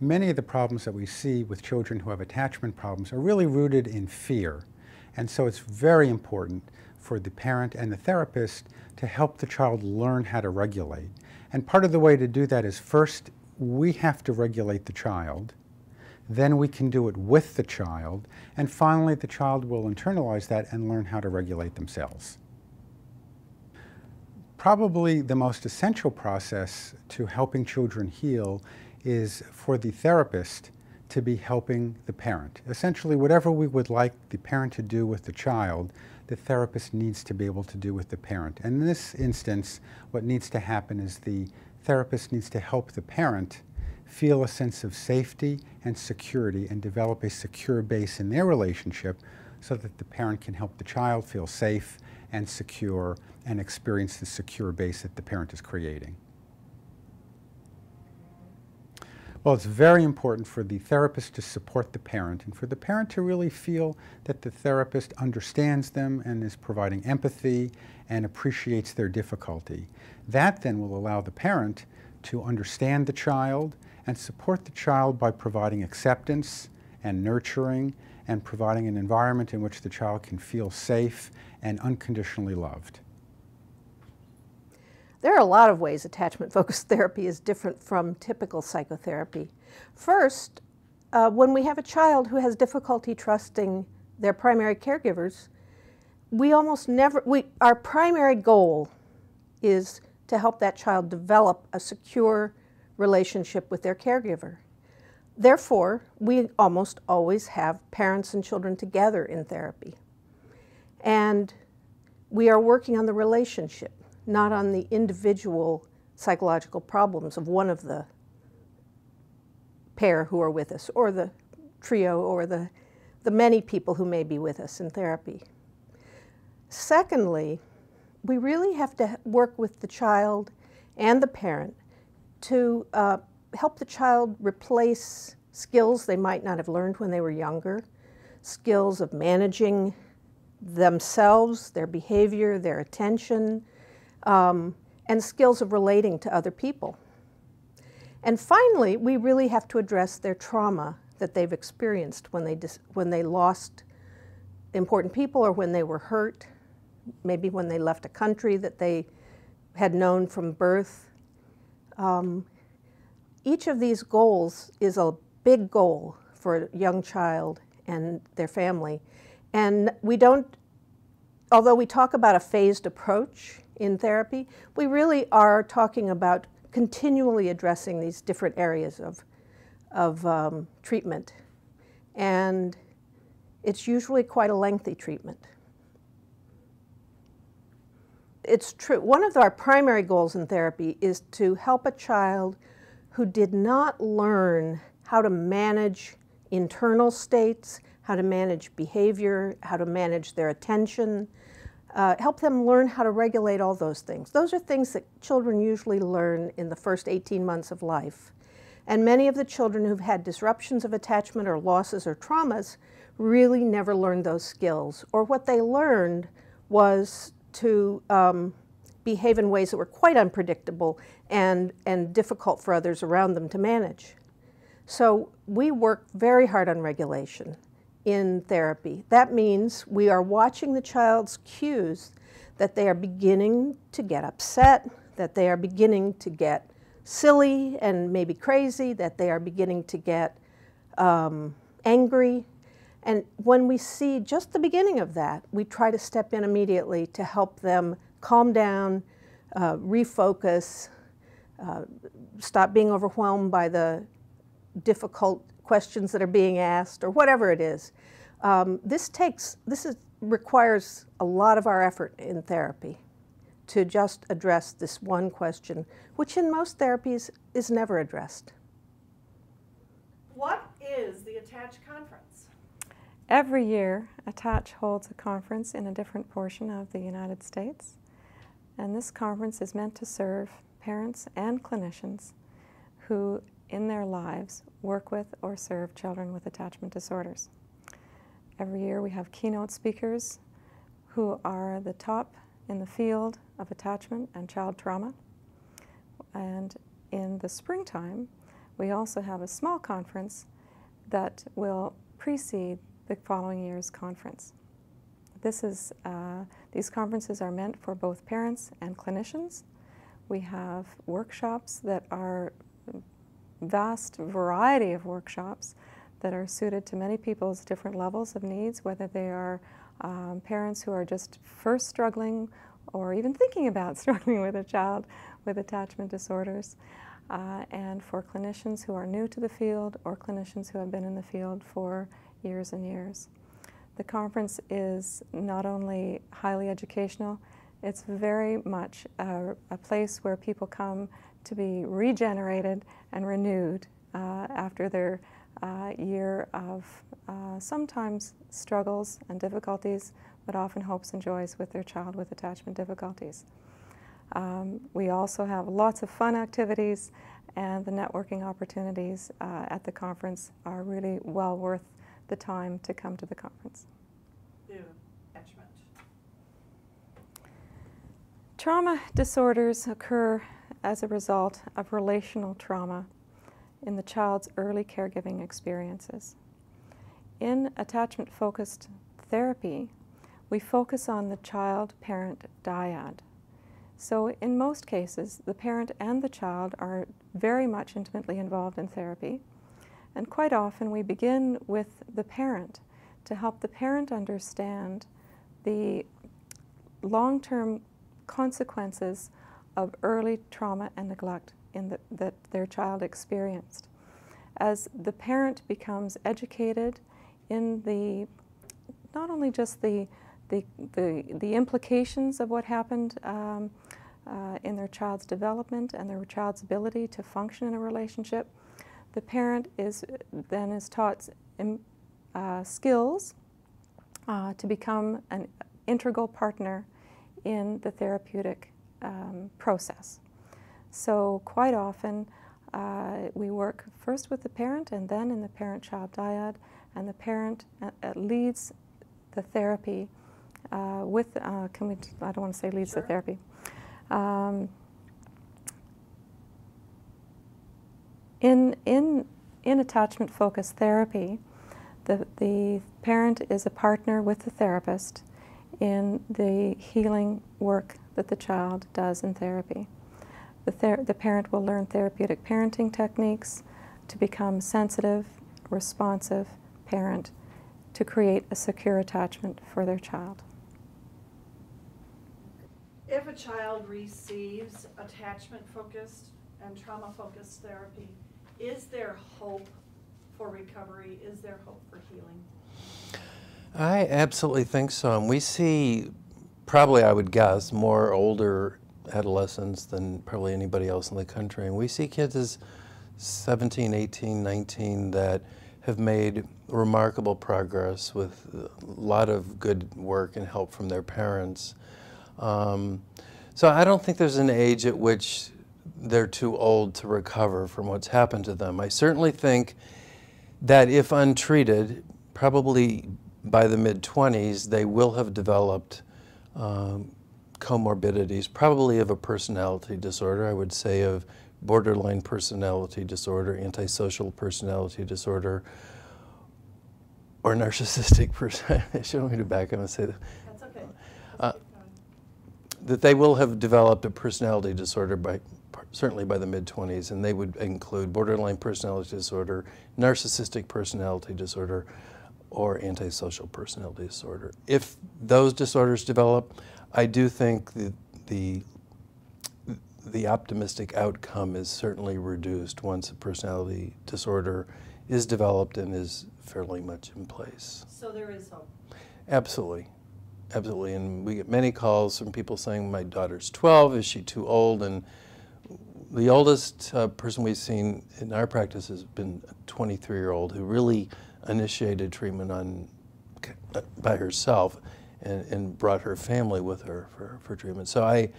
Many of the problems that we see with children who have attachment problems are really rooted in fear. And so it's very important for the parent and the therapist to help the child learn how to regulate. And part of the way to do that is first, we have to regulate the child. Then we can do it with the child. And finally, the child will internalize that and learn how to regulate themselves. Probably the most essential process to helping children heal is for the therapist to be helping the parent. Essentially, whatever we would like the parent to do with the child, the therapist needs to be able to do with the parent. And in this instance, what needs to happen is the therapist needs to help the parent feel a sense of safety and security and develop a secure base in their relationship so that the parent can help the child feel safe and secure and experience the secure base that the parent is creating. Well, it's very important for the therapist to support the parent and for the parent to really feel that the therapist understands them and is providing empathy and appreciates their difficulty. That then will allow the parent to understand the child and support the child by providing acceptance and nurturing and providing an environment in which the child can feel safe and unconditionally loved. There are a lot of ways attachment-focused therapy is different from typical psychotherapy. First, when we have a child who has difficulty trusting their primary caregivers, our primary goal is to help that child develop a secure relationship with their caregiver. Therefore, we almost always have parents and children together in therapy. And we are working on the relationship, not on the individual psychological problems of one of the pair who are with us, or the trio, or the many people who may be with us in therapy. Secondly, we really have to work with the child and the parent to help the child replace skills they might not have learned when they were younger, skills of managing themselves, their behavior, their attention, and skills of relating to other people. And finally, we really have to address their trauma that they've experienced when they lost important people or when they were hurt, maybe when they left a country that they had known from birth. Each of these goals is a big goal for a young child and their family. And although we talk about a phased approach in therapy, we really are talking about continually addressing these different areas of treatment. And it's usually quite a lengthy treatment. It's true. One of our primary goals in therapy is to help a child who did not learn how to manage internal states, how to manage behavior, how to manage their attention, help them learn how to regulate all those things. Those are things that children usually learn in the first 18 months of life. And many of the children who've had disruptions of attachment or losses or traumas really never learned those skills. Or what they learned was to behave in ways that were quite unpredictable and difficult for others around them to manage. So we work very hard on regulation in therapy. That means we are watching the child's cues that they are beginning to get upset, that they are beginning to get silly and maybe crazy, that they are beginning to get angry. And when we see just the beginning of that, we try to step in immediately to help them calm down, refocus, stop being overwhelmed by the difficult questions that are being asked, or whatever it is. Requires a lot of our effort in therapy to just address this one question, which in most therapies is never addressed. What is the Attach Conference? Every year, Attach holds a conference in a different portion of the United States. And this conference is meant to serve parents and clinicians who, in their lives, work with or serve children with attachment disorders. Every year we have keynote speakers who are the top in the field of attachment and child trauma. And in the springtime, we also have a small conference that will precede the following year's conference. These conferences are meant for both parents and clinicians. We have workshops that are vast variety of workshops that are suited to many people's different levels of needs, whether they are parents who are just first struggling or even thinking about struggling with a child with attachment disorders, and for clinicians who are new to the field or clinicians who have been in the field for years and years. The conference is not only highly educational, it's very much a place where people come to be regenerated and renewed after their year of sometimes struggles and difficulties, but often hopes and joys with their child with attachment difficulties. We also have lots of fun activities, and the networking opportunities at the conference are really well worth the time to come to the conference. Attachment. Trauma disorders occur as a result of relational trauma in the child's early caregiving experiences. In attachment-focused therapy, we focus on the child-parent dyad. So in most cases, the parent and the child are very much intimately involved in therapy, and quite often we begin with the parent to help the parent understand the long-term consequences of early trauma and neglect that their child experienced. As the parent becomes educated in not only just the implications of what happened in their child's development and their child's ability to function in a relationship, the parent then is taught skills to become an integral partner in the therapeutic process. So quite often we work first with the parent and then in the parent-child dyad, and the parent leads the therapy with, I don't want to say leads the therapy. In attachment-focused therapy, the parent is a partner with the therapist in the healing work that the child does in therapy. The parent will learn therapeutic parenting techniques to become sensitive, responsive parent to create a secure attachment for their child. If a child receives attachment-focused and trauma-focused therapy, is there hope for recovery? Is there hope for healing? I absolutely think so. And we see, probably I would guess, more older adolescents than probably anybody else in the country. And we see kids as 17, 18, 19 that have made remarkable progress with a lot of good work and help from their parents. So I don't think there's an age at which they're too old to recover from what's happened to them. I certainly think that if untreated, probably by the mid-20s, they will have developed comorbidities, probably of a personality disorder. I would say of borderline personality disorder, antisocial personality disorder, or narcissistic personality. Shouldn't we do back? I'm going to say that. That's okay. That they will have developed a personality disorder certainly by the mid-20s, and they would include borderline personality disorder, narcissistic personality disorder, or antisocial personality disorder. If those disorders develop, I do think the optimistic outcome is certainly reduced once a personality disorder is developed and is fairly much in place. So there is hope. Absolutely. Absolutely. And we get many calls from people saying, my daughter's 12, is she too old? And the oldest person we've seen in our practice has been a 23-year-old who really initiated treatment by herself and brought her family with her for treatment. So I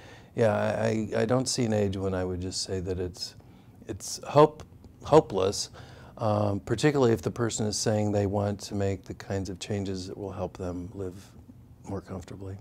don't see an age when I would just say that it's hopeless, particularly if the person is saying they want to make the kinds of changes that will help them live more comfortably.